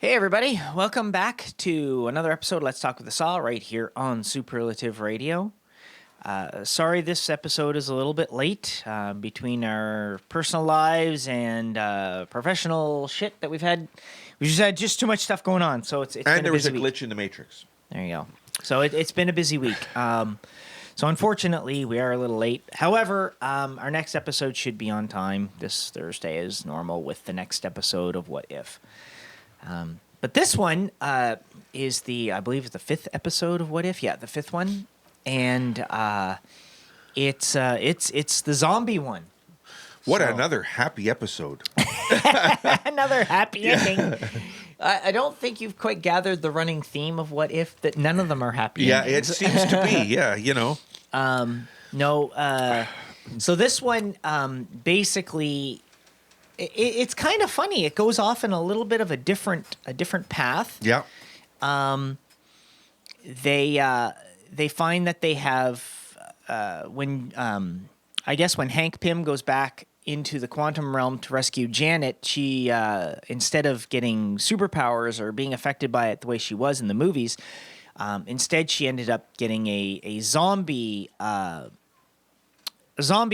Hey everybody, welcome back to another episode of Let's Talk with the Saw right here on Superlative Radio. Sorry this episode is a little bit late between our personal lives and professional shit that we've had. We just had just too much stuff going on, so it's and been there was a busy glitch week. in the Matrix. There you go. So it's been a busy week. So unfortunately, we are a little late. However, our next episode should be on time this Thursday as normal with the next episode of What If. But this one is I believe, the fifth episode of What If. Yeah, the fifth one, and it's the zombie one. What So- another happy episode! Another happy ending. I don't think you've quite gathered the running theme of What If, that none of them are happy Yeah, it endings. seems to be. Yeah, you know. No. So this one, basically, it's kind of funny. It goes off in a little bit of a different path. Yeah, They find that they have when Hank Pym goes back into the quantum realm to rescue Janet, she instead of getting superpowers or being affected by it the way she was in the movies, instead she ended up getting a zombie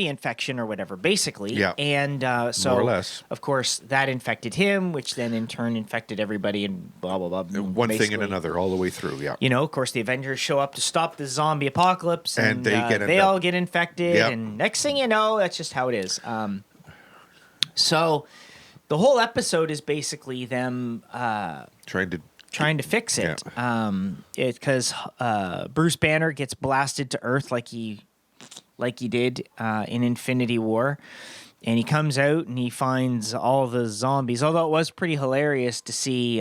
infection or whatever, basically. Yeah. And so, more or less. of course, that infected him, which then in turn infected everybody, and blah, blah, blah. one thing and Basically, another all the way through. Yeah, you know, of course, the Avengers show up to stop the zombie apocalypse, And they all get infected, Yep. and next thing you know, that's just how it is. So the whole episode is basically them trying to fix it. Yeah. Because Bruce Banner gets blasted to Earth like he did in Infinity War. And he comes out and he finds all the zombies. Although it was pretty hilarious to see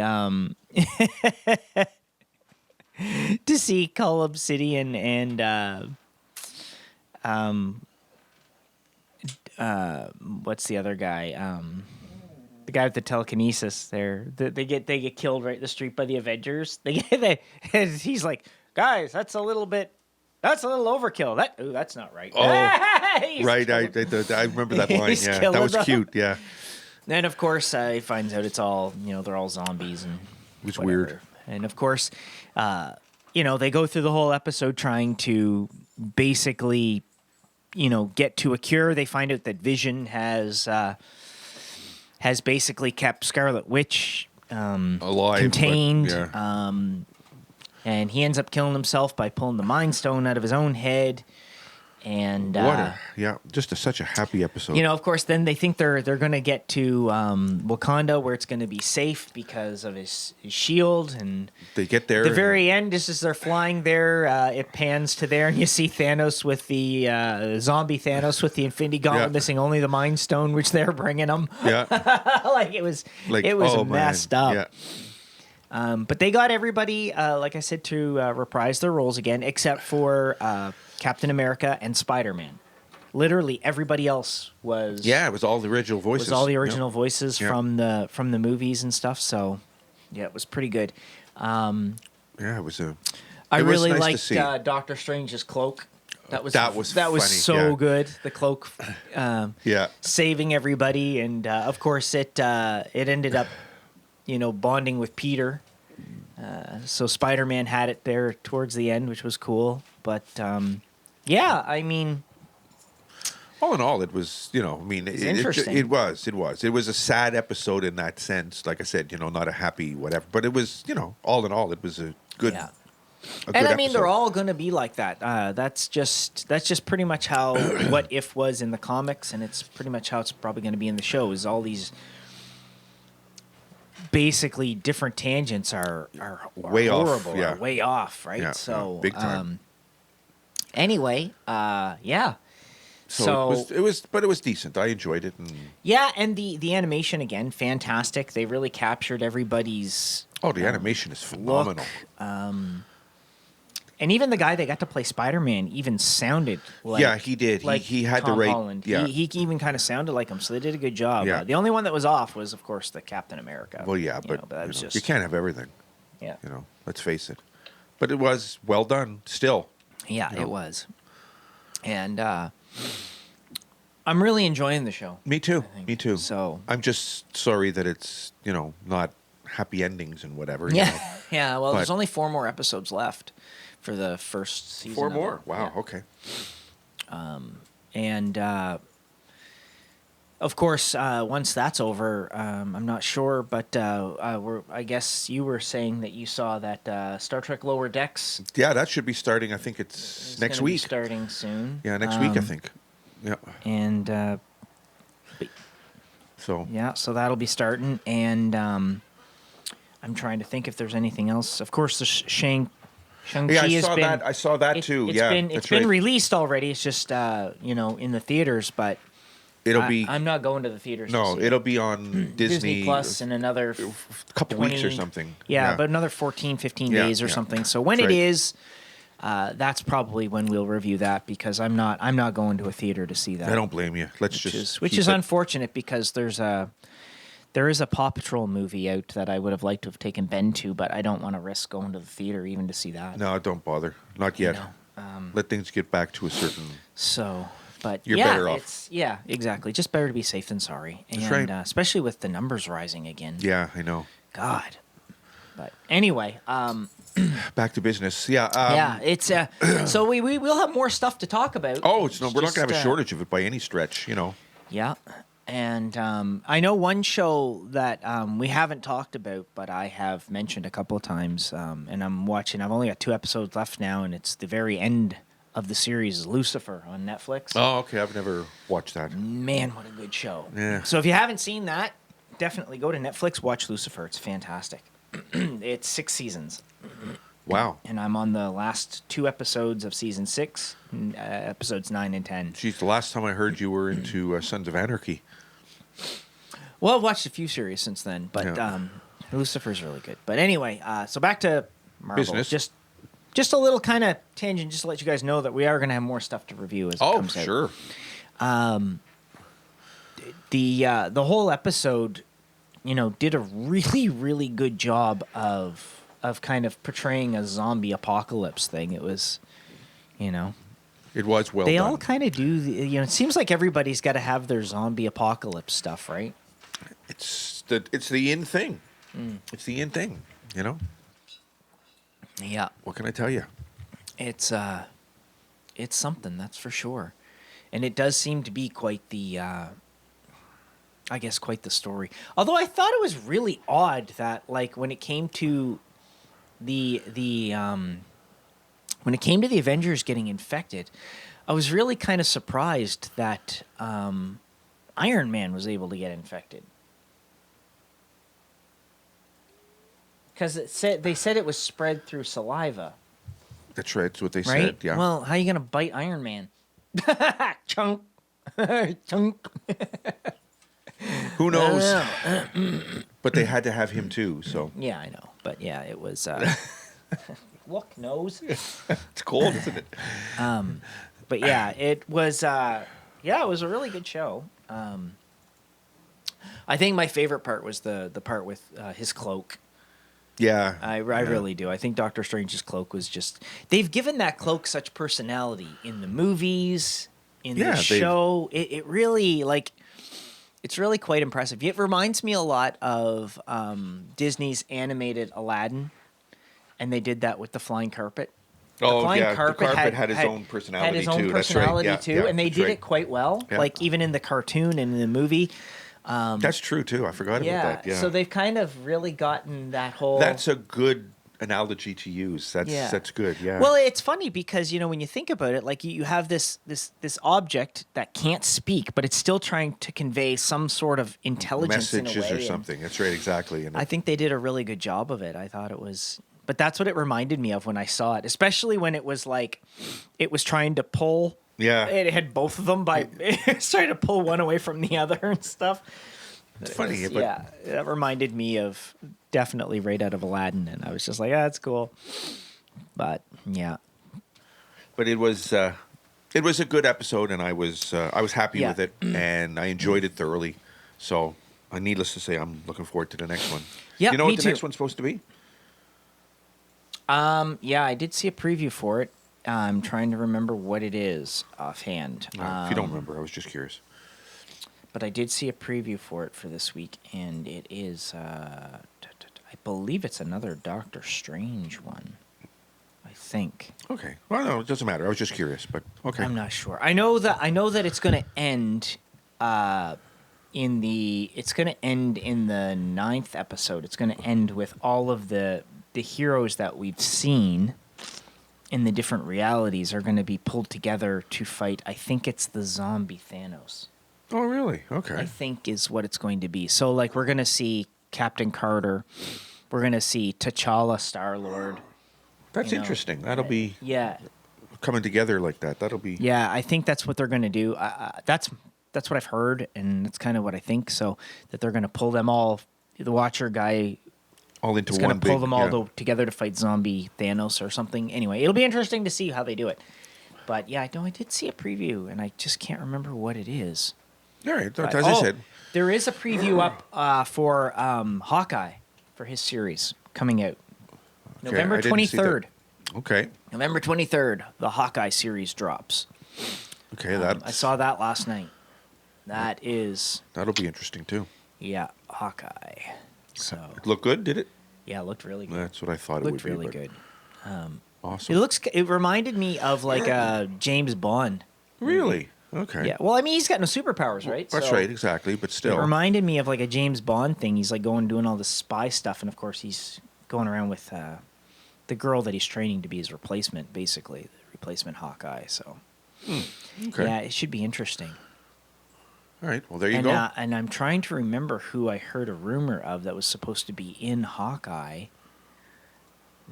Cull Obsidian and what's the other guy? The guy with the telekinesis. They get killed right in the street by the Avengers. He's like, guys, that's a little overkill. That's not right. He's right. killing- I remember that line. He's Yeah, killing that was them. cute. Yeah, Then of course he finds out it's all, they're all zombies and it was whatever. weird. And of course, they go through the whole episode trying to basically, get to a cure. They find out that Vision has basically kept Scarlet Witch Alive, contained. but, yeah. And he ends up killing himself by pulling the Mind Stone out of his own head. And just such a happy episode. of course, then they think they're going to get to Wakanda, where it's going to be safe because of his shield. And They get there. the very end, just as they're flying there, it pans to there, and you see Thanos with the zombie Thanos with the Infinity Gauntlet, Yeah. missing only the Mind Stone, which they're bringing him. Yeah, It was oh, messed man. up. Yeah. But they got everybody, like I said, to reprise their roles again, except for Captain America and Spider-Man. Literally everybody else was Yeah, it was all the original voices. was all the original voices Yeah. from the movies and stuff. So yeah, it was pretty good. Yeah, it was a. I It was really nice to liked see. Doctor Strange's cloak. That was funny, so yeah. good. The cloak Yeah, saving everybody, and of course it ended up bonding with Peter. So Spider-Man had it there towards the end, which was cool. But yeah, I mean, all in all, it was, interesting. It was a sad episode in that sense. Like I said, not a happy whatever, but it was, all in all, it was a good. yeah. A And good I mean, they're episode. all going to be like that. That's just pretty much how What If was in the comics, and it's pretty much how it's probably going to be in the show. Is all these basically different tangents are Way off, horrible, yeah. are way off, right? Yeah, So big time. Anyway, yeah. So it was decent. I enjoyed it, and Yeah, and the animation again, fantastic. They really captured everybody's the animation is phenomenal. and even the guy that got to play Spider-Man even sounded like Yeah, he did. Like He had Tom the right. Holland. Yeah. He even kind of sounded like him, so they did a good job. Yeah. The only one that was off was, of course, the Captain America. Well, yeah, but that was just you can't have everything. yeah, Let's face it. But it was well done. Still. yeah, know. it was, and I'm really enjoying the show. Me too. I think. Me too. So I'm just sorry that it's not happy endings and whatever. you Yeah, know. yeah. Well, there's But- only 4 more episodes left for the first season. 4 of more. it. Wow. Yeah. Okay. And of course, once that's over, I'm not sure, but I guess you were saying that you saw that Star Trek Lower Decks Yeah, that should be starting. I think it's is next gonna be week. starting soon. Yeah, next week I think. Yeah. And So yeah, so that'll be starting, and I'm trying to think if there's anything else. Of course, the Shang-Chi yeah, I has saw been, that. I saw that it- too. It's Yeah, been that's been right. released already. It's just in the theaters, but It'll be I'm not going to the theaters. no. to see It'll it. be on Disney Plus in another a couple weeks or 20 something. Yeah, but another 14, 15 Yeah, days or yeah. something. So when That's it right. is, that's probably when we'll review that, because I'm not going to a theater to see that. I don't blame you. Let's Which keep is it. unfortunate, because there is a Paw Patrol movie out that I would have liked to have taken Ben to, but I don't want to risk going to the theater even to see that. No, don't bother. Not yet. know, Let things get back to a certain. So, but You're yeah, better off. yeah, exactly. Just better to be safe than sorry. And That's right. Especially with the numbers rising again. Yeah, I know. God. But anyway, Back to business. Yeah. yeah, it's so we will have more stuff to talk about. Oh, it's no. We're not going to have a just, shortage of it by any stretch. You know. Yeah. And I know one show that we haven't talked about, but I have mentioned a couple of times, and I'm watching. I've only got 2 episodes left now, and it's the very end of the series, Lucifer on Netflix. Oh, okay. I've never watched that. Man, what a good show. Yeah. So if you haven't seen that, definitely go to Netflix, watch Lucifer. It's fantastic. It's 6 seasons. Wow. And I'm on the last 2 episodes of season 6, episodes 9 and 10. Geez, the last time I heard you were into Sons of Anarchy. Well, I've watched a few series since then, but Yeah. Lucifer's really good. But anyway, so back to Marvel. Business. Just a little kind of tangent, just to let you guys know that we are going to have more stuff to review as it Oh, comes out. sure. The whole episode, did a really, really good job of kind of portraying a zombie apocalypse thing. It was, It was well they done. all kind of do. It seems like everybody's got to have their zombie apocalypse stuff, right? It's the in thing. It's the in thing. You know. Yeah, What can I tell you? it's something, that's for sure, and it does seem to be quite the, I guess, quite the story. Although I thought it was really odd that, like, when it came to the Avengers getting infected, I was really kind of surprised that Iron Man was able to get infected. Because they said it was spread through saliva, That's right. That's what they right? said. Yeah. Well, how are you gonna bite Iron Man? Chunk, chunk. Who knows? But they had to have him too. So Yeah, I know, but yeah, it was. Look, nose. it's cold, isn't it? But yeah, it was. It was a really good show. I think my favorite part was the part with his cloak. Yeah. I really do. I think Doctor Strange's cloak was just. They've given that cloak such personality in the movies, in the show. It really, like, it's really quite impressive. It reminds me a lot of Disney's animated Aladdin, and they did that with the flying carpet. The flying the carpet had his own personality had his own too. personality That's right. too, Yeah, and they that's did right. it quite well. Yeah. Like, even in the cartoon and in the movie. That's true too. I forgot about that. Yeah. So they've kind of really gotten that whole. That's a good analogy to use. That's good. Yeah. Well, it's funny because when you think about it, like, you have this object that can't speak, but it's still trying to convey some sort of intelligence in a messages way, or and something. That's right. Exactly. And I think they did a really good job of it. I thought it was, but that's what it reminded me of when I saw it, especially when it was like, it was trying to pull. Yeah. It had both of them it was trying to pull one away from the other and stuff. It's funny, but Yeah, that reminded me of definitely right out of Aladdin, and I was just like, that's cool. But yeah, but it was a good episode, and I was happy Yeah. with it, and I enjoyed it thoroughly. So, needless to say, I'm looking forward to the next one. Yeah, You know me what the too. next one's supposed to be? yeah, I did see a preview for it. I'm trying to remember what it is offhand. If you don't remember, I was just curious. But I did see a preview for it for this week, and it is. I believe it's another Doctor Strange one. I think. Okay. Well, no, it doesn't matter. I was just curious, but okay. I'm not sure. I know that it's going to end in the 9th episode. It's going to end with all of the heroes that we've seen in the different realities are going to be pulled together to fight. I think it's the zombie Thanos. Oh, really? Okay. I think is what it's going to be. So, like, we're going to see Captain Carter. We're going to see T'Challa, Star-Lord. That's interesting. That'll be coming together like that. That'll be. Yeah, I think that's what they're going to do. That's what I've heard, and that's kind of what I think. So that they're going to pull them all. The Watcher guy. All into one. Going to pull them all together to fight zombie Thanos or something. Anyway, it'll be interesting to see how they do it. But yeah, I did see a preview, and I just can't remember what it is. All right, as I said, there is a preview up for Hawkeye for his series coming out November 23rd. Okay, November 23rd, the Hawkeye series drops. Okay, I saw that last night. That'll be interesting too. Yeah, Hawkeye. So it looked good, did it? Yeah, it looked really good. That's what I thought it would be. Looked really good. Awesome. It reminded me of like a James Bond. Really? Okay. Yeah. Well, I mean, he's got no superpowers, right? That's right, exactly. But still, it reminded me of like a James Bond thing. He's like doing all this spy stuff, and of course, he's going around with the girl that he's training to be his replacement, basically, the replacement Hawkeye. So, okay. Yeah, it should be interesting. All right. Well, there you go. And I'm trying to remember who I heard a rumor of that was supposed to be in Hawkeye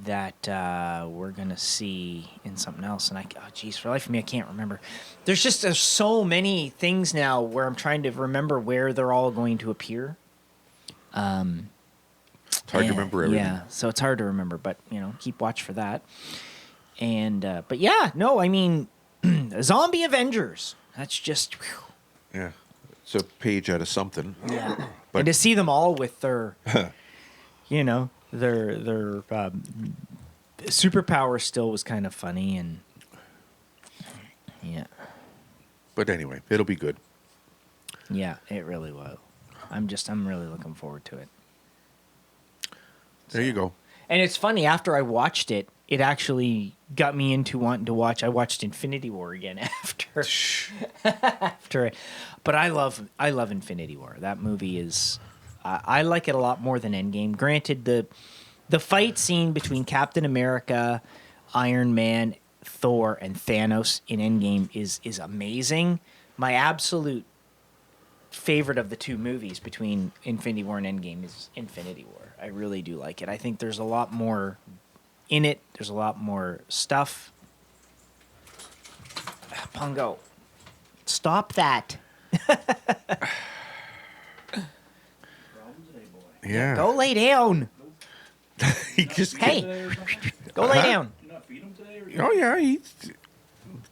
that we're going to see in something else. And for the life of me, I can't remember. There's so many things now where I'm trying to remember where they're all going to appear. It's hard to remember everything. Yeah, so it's hard to remember, but, keep watch for that. And, but yeah, no, I mean, Zombie Avengers. That's just, whew. Yeah. It's a page out of something. Yeah. But, and to see them all with their, their superpower still was kind of funny, and yeah. But anyway, it'll be good. Yeah, it really will. I'm really looking forward to it. There you go. And it's funny, after I watched it, it actually got me into wanting to watch. I watched Infinity War again after it. But I love Infinity War. That movie is I like it a lot more than Endgame. Granted, the fight scene between Captain America, Iron Man, Thor, and Thanos in Endgame is amazing. My absolute favorite of the two movies between Infinity War and Endgame is Infinity War. I really do like it. I think there's a lot more in it. There's a lot more stuff. Pungo, stop that. Yeah. Go lay down. He just hey, go lay down. Did you not feed him today? Oh yeah,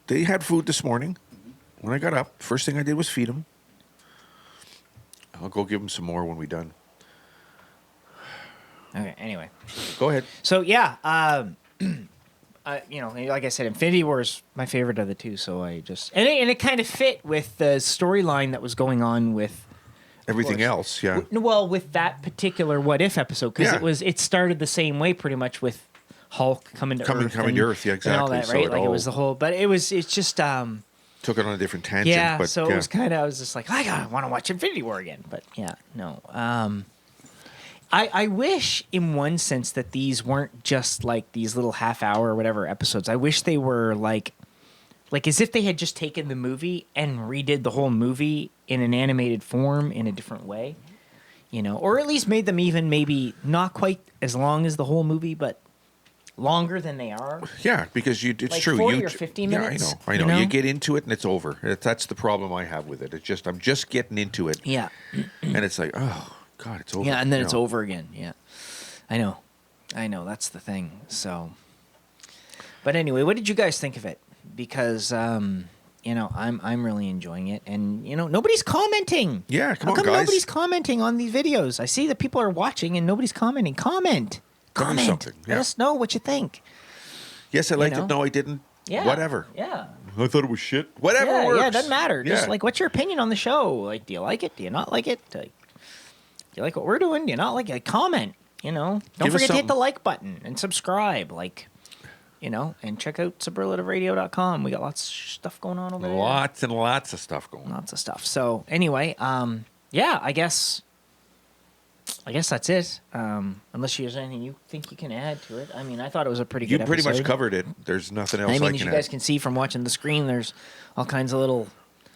they had food this morning. When I got up, first thing I did was feed him. I'll go give him some more when we're done. Okay. Anyway, go ahead. So yeah, like I said, Infinity War is my favorite of the two. So I just and it kind of fit with the storyline that was going on with everything else. Yeah. Well, with that particular What If episode, because it started the same way pretty much with Hulk coming to Earth. Yeah, exactly. And all that, right? It was the whole, but it's just took it on a different tangent. Yeah. But, so it was kind of, I was just like, I want to watch Infinity War again. But yeah, no. I wish in one sense that these weren't just like these little half hour or whatever episodes. I wish they were like as if they had just taken the movie and redid the whole movie in an animated form in a different way, or at least made them even maybe not quite as long as the whole movie, but longer than they are. Yeah, because it's like true. 40 or 50 minutes. Yeah, I know. You get into it and it's over. That's the problem I have with it. I'm just getting into it. Yeah. And it's like, oh God, it's over. Yeah, and then it's over again. Yeah, I know. That's the thing. So, but anyway, what did you guys think of it? Because I'm really enjoying it, and nobody's commenting. Yeah, come How on, come guys. Nobody's commenting on these videos. I see that people are watching, and nobody's commenting. Comment. Something. Yeah. Let us know what you think. Yes, I liked it. No, I didn't. Yeah. Whatever. Yeah. I thought it was shit. Whatever works. Yeah, it doesn't matter. Yeah. Just what's your opinion on the show? Do you like it? Do you not like it? Do you like what we're doing? Do you not like it? Comment. don't Give us forget to hit something. the like button and subscribe. And check out superlativeradio.com. We got lots of stuff going on over there. Lots and lots of stuff going on. Lots of stuff. So anyway, I guess that's it. Unless there's anything you think you can add to it. I mean, I thought it was a pretty You good pretty episode. much covered it. There's nothing else I I mean, as can you guys add. can see from watching the screen, there's all kinds of little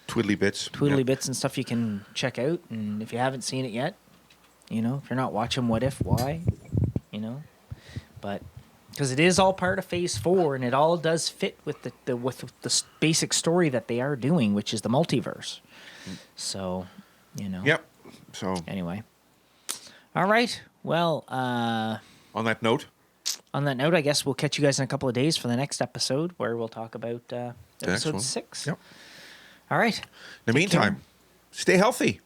Twiddly bits. twiddly Yeah. bits and stuff you can check out. And if you haven't seen it yet, if you're not watching What If, why? But because it is all part of Phase 4, and it all does fit with the basic story that they are doing, which is the multiverse. So, Yep. So Anyway. All right. Well, on that note, I guess we'll catch you guys in a couple of days for the next episode, where we'll talk about next one. episode 6. Yep. All right. in the meantime, stay healthy.